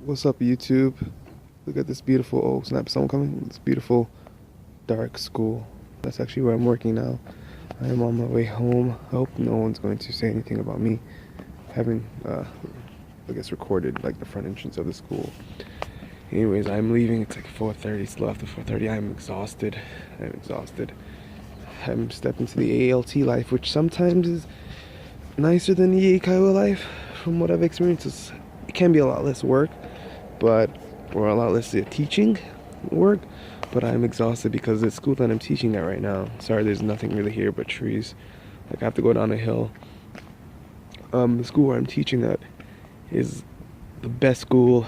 What's up, YouTube? Look at this beautiful, oh snap, someone coming. This beautiful dark school. That's actually where I'm working now. I am on my way home. I hope no one's going to say anything about me having, I guess, recorded like the front entrance of the school. Anyways, I'm leaving. It's like 4:30. Still after 4:30. I'm exhausted. I'm stepping into the ALT life, which sometimes is nicer than the Eikaiwa life. From what I've experienced, it can be a lot less work, or a lot less teaching work, but I'm exhausted because the school that I'm teaching at right now, sorry, there's nothing really here but trees. Like, I have to go down a hill. The school where I'm teaching at is the best school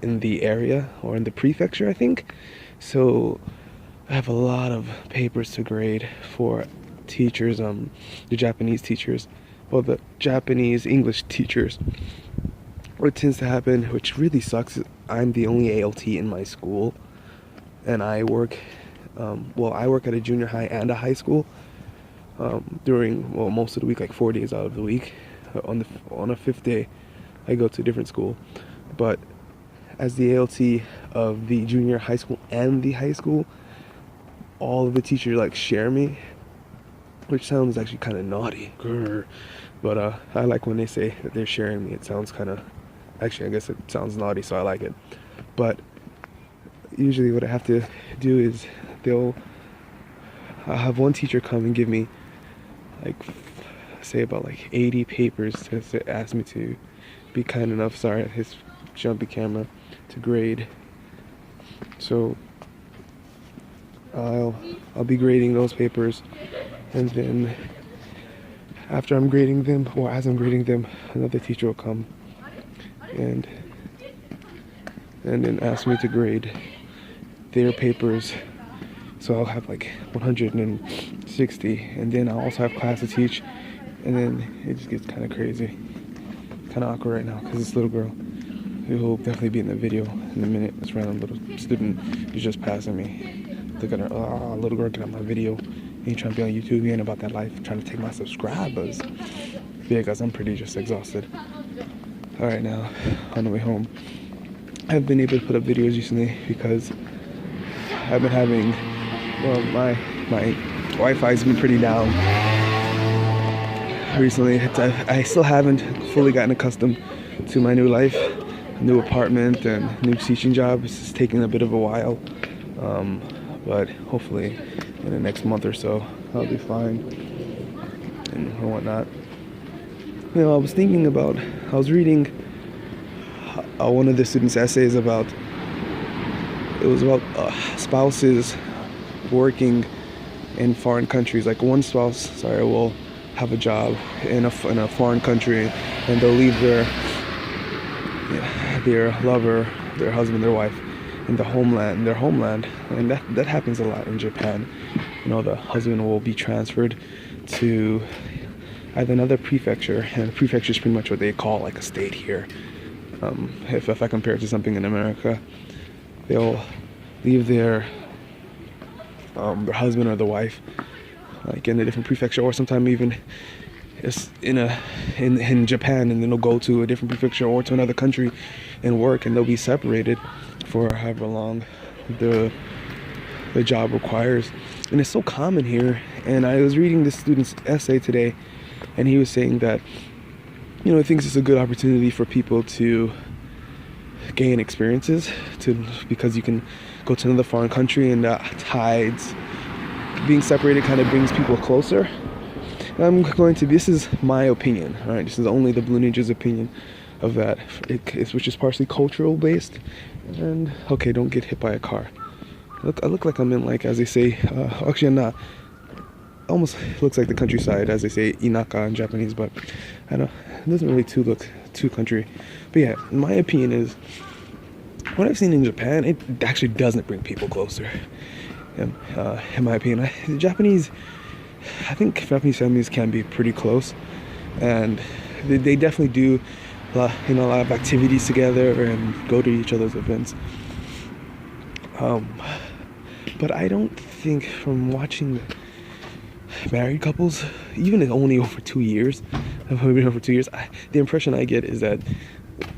in the area, or in the prefecture, I think. So I have a lot of papers to grade for teachers, the Japanese teachers, well, the Japanese English teachers. What tends to happen, which really sucks, is I'm the only ALT in my school, and I work at a junior high and a high school during, most of the week, like 4 days out of the week. On a fifth day, I go to a different school. But as the ALT of the junior high school and the high school, all of the teachers like share me, which sounds actually kind of naughty. But I like when they say that they're sharing me. It sounds kind of, actually, I guess it sounds naughty, so I like it. But usually what I have to do is I'll have one teacher come and give me like, say, about like 80 papers to ask me to be kind enough, sorry, his jumpy camera, to grade. So I'll be grading those papers, and then after I'm grading them, or as I'm grading them, another teacher will come and then ask me to grade their papers. So I'll have like 160, and then I'll also have class to teach, and then it just gets kind of crazy, kind of awkward right now, because this little girl, who will definitely be in the video in a minute, this random little student who's just passing me. Look at her, little girl, get out my video. Ain't trying to be on YouTube, you ain't about that life, trying to take my subscribers. Yeah, guys, I'm pretty just exhausted. Alright, now, on the way home, I've been able to put up videos recently because I've been having, my Wi-Fi's been pretty down recently. I still haven't fully gotten accustomed to my new life, new apartment, and new teaching job. It's just taking a bit of a while, but hopefully in the next month or so I'll be fine and whatnot. I was reading one of the students' essays about spouses working in foreign countries. Like, one spouse, will have a job in a foreign country, and they'll leave their lover, their husband, their wife in their homeland, and that happens a lot in Japan. The husband will be transferred to either another prefecture, and prefecture is pretty much what they call like a state here. If I compare it to something in America, they'll leave their husband or the wife like in a different prefecture, or sometimes even in Japan, and then they'll go to a different prefecture or to another country and work, and they'll be separated for however long the job requires. And it's so common here. And I was reading this student's essay today, and he was saying that he thinks it's a good opportunity for people to gain experiences, because you can go to another foreign country, and tides, being separated, kind of brings people closer. And this is my opinion, all right? This is only the Blue Ninja's opinion of that, which is partially cultural based. And okay, don't get hit by a car. I look like I'm in, like, as they say, actually I'm not. Almost looks like the countryside, as they say, inaka in Japanese, but I don't. It doesn't really look too country. But yeah, my opinion is, what I've seen in Japan, it actually doesn't bring people closer. In my opinion, I think Japanese families can be pretty close, and they definitely do a lot of activities together and go to each other's events. But I don't think, from watching married couples, even if only over 2 years, the impression I get is that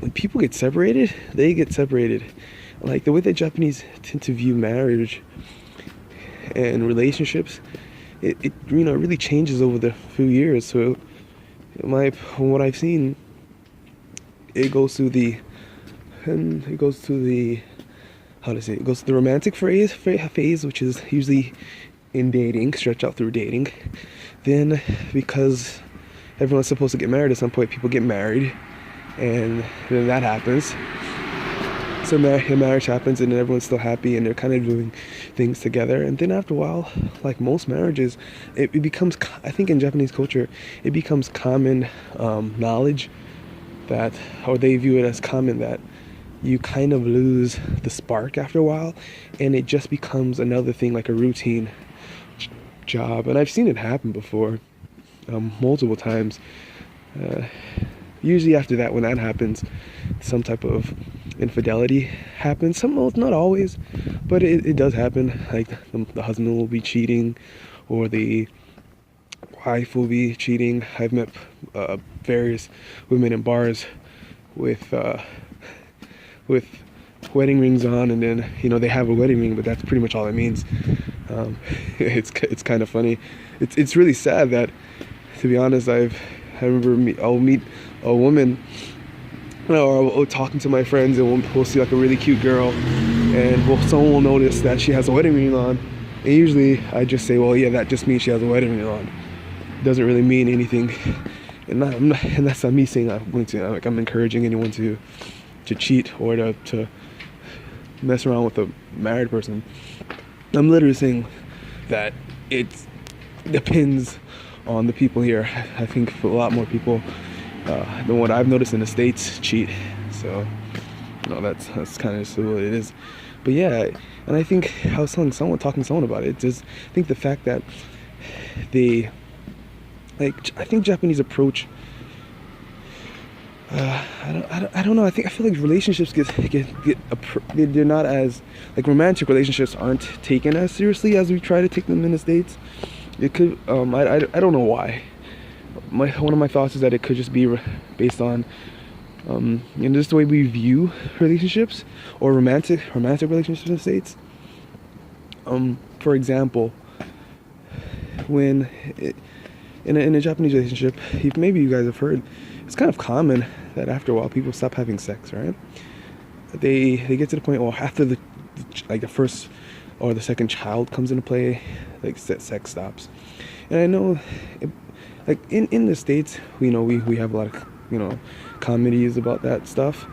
when people get separated, they get separated. Like the way that Japanese tend to view marriage and relationships, it really changes over the few years. So from what I've seen, it goes to the it goes to the romantic phase, which is usually in dating, stretch out through dating. Then, because everyone's supposed to get married at some point, people get married, and then that happens. So marriage happens, and then everyone's still happy, and they're kind of doing things together. And then after a while, like most marriages, it becomes, I think in Japanese culture, it becomes common knowledge that, or they view it as common, that you kind of lose the spark after a while, and it just becomes another thing, like a routine job. And I've seen it happen before, multiple times. Usually after that, when that happens, some type of infidelity happens. Not always, but it does happen. Like the husband will be cheating, or the wife will be cheating. I've met various women in bars with wedding rings on, and then they have a wedding ring, but that's pretty much all it means. It's kind of funny. It's really sad that, to be honest, I remember I'll meet a woman, or I'll talking to my friends, and we'll see like a really cute girl, and someone will notice that she has a wedding ring on, and usually I just say, well, yeah, that just means she has a wedding ring on. It doesn't really mean anything, and that's not me saying I'm encouraging anyone to cheat or to mess around with a married person. I'm literally saying that it depends on the people here. I think a lot more people than what I've noticed in the States cheat. So that's kind of what it is. But yeah, and I think I was talking to someone about it. Just I think the fact that I think Japanese approach, I don't know. I feel like relationships they're not as, like, romantic relationships aren't taken as seriously as we try to take them in the States. It could I don't know why. One of my thoughts is that it could just be based on just the way we view relationships, or romantic relationships in the States. For example, when in a Japanese relationship, maybe you guys have heard, it's kind of common that after a while people stop having sex, right? They get to the point, well, after the first or the second child comes into play, like sex stops. And I know, like in the States, we have a lot of comedies about that stuff,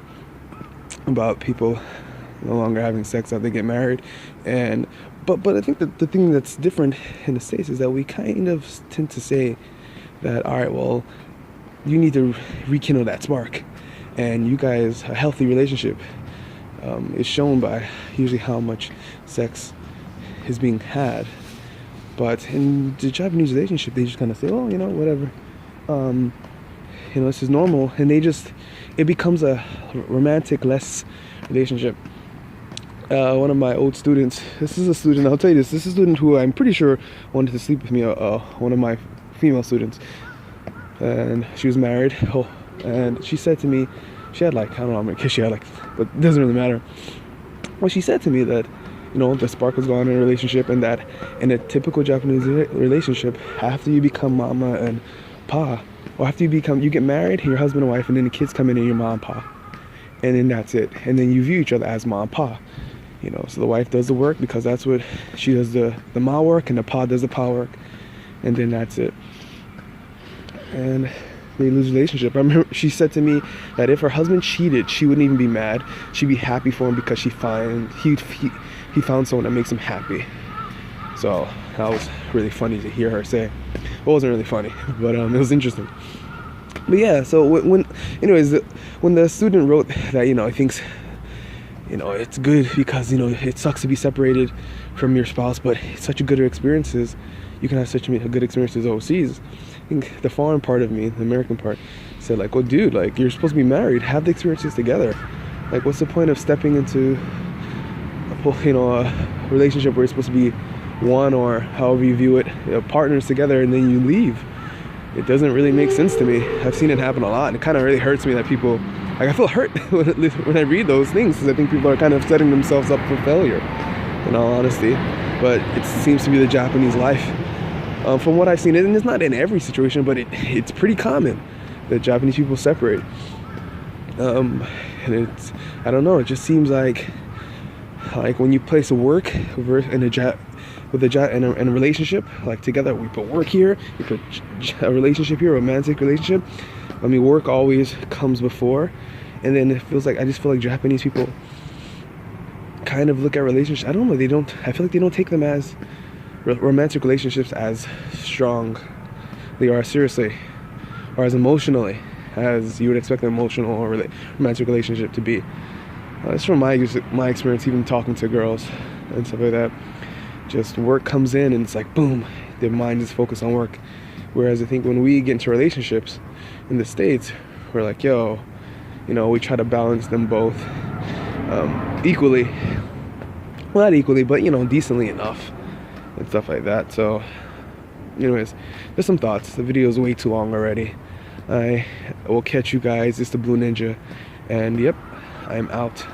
about people no longer having sex after they get married, but I think that the thing that's different in the States is that we kind of tend to say that, all right, well, you need to rekindle that spark, and you guys, a healthy relationship is shown by usually how much sex is being had. But in the Japanese relationship, they just kind of say, well, whatever, this is normal, and it becomes a romantic less relationship. One of my old students, this is a student is a student who I'm pretty sure wanted to sleep with me, one of my female students, and she was married, and she said to me, she had I don't know how many kids she had, but it doesn't really matter. Well, she said to me that, the spark was gone in a relationship, and that in a typical Japanese relationship, after you become mama and pa, or after you get married, your husband and wife, and then the kids come in and you're mom and pa, and then that's it, and then you view each other as mom and pa. So the wife does the work because that's what she does, the ma work, and the pa does the pa work, and then that's it. And they lose relationship. I remember she said to me that if her husband cheated, she wouldn't even be mad. She'd be happy for him because he found someone that makes him happy. So that was really funny to hear her say. It wasn't really funny, but it was interesting. But yeah, so when the student wrote that, he thinks, it's good because, it sucks to be separated from your spouse, but it's such a good experiences. You can have such good experiences overseas. I think the foreign part of me, the American part, said well, dude, you're supposed to be married. Have the experiences together. What's the point of stepping into a relationship where you're supposed to be one, or however you view it, partners together, and then you leave? It doesn't really make sense to me. I've seen it happen a lot, and it kind of really hurts me that people like I feel hurt when I read those things, because I think people are kind of setting themselves up for failure, in all honesty. But it seems to be the Japanese life, from what I've seen. And it's not in every situation, but it's pretty common that Japanese people separate. And it's, I don't know, it just seems like when you place a work in a relationship, like together, we put work here, you put a relationship here, a romantic relationship. I mean, work always comes before, and then it feels like, I just feel like Japanese people kind of look at relationships, I don't know, I feel like they don't take them as romantic relationships as strong they are seriously, or as emotionally as you would expect an emotional or romantic relationship to be. It's from my experience, even talking to girls and stuff like that. Just work comes in and it's like boom, their mind is focused on work. Whereas I think when we get into relationships in the States, we're like, yo, we try to balance them both equally. Well, not equally, but decently enough and stuff like that. So anyways, there's some thoughts. The video is way too long already. I will catch you guys. It's the Blue Ninja, and yep, I'm out.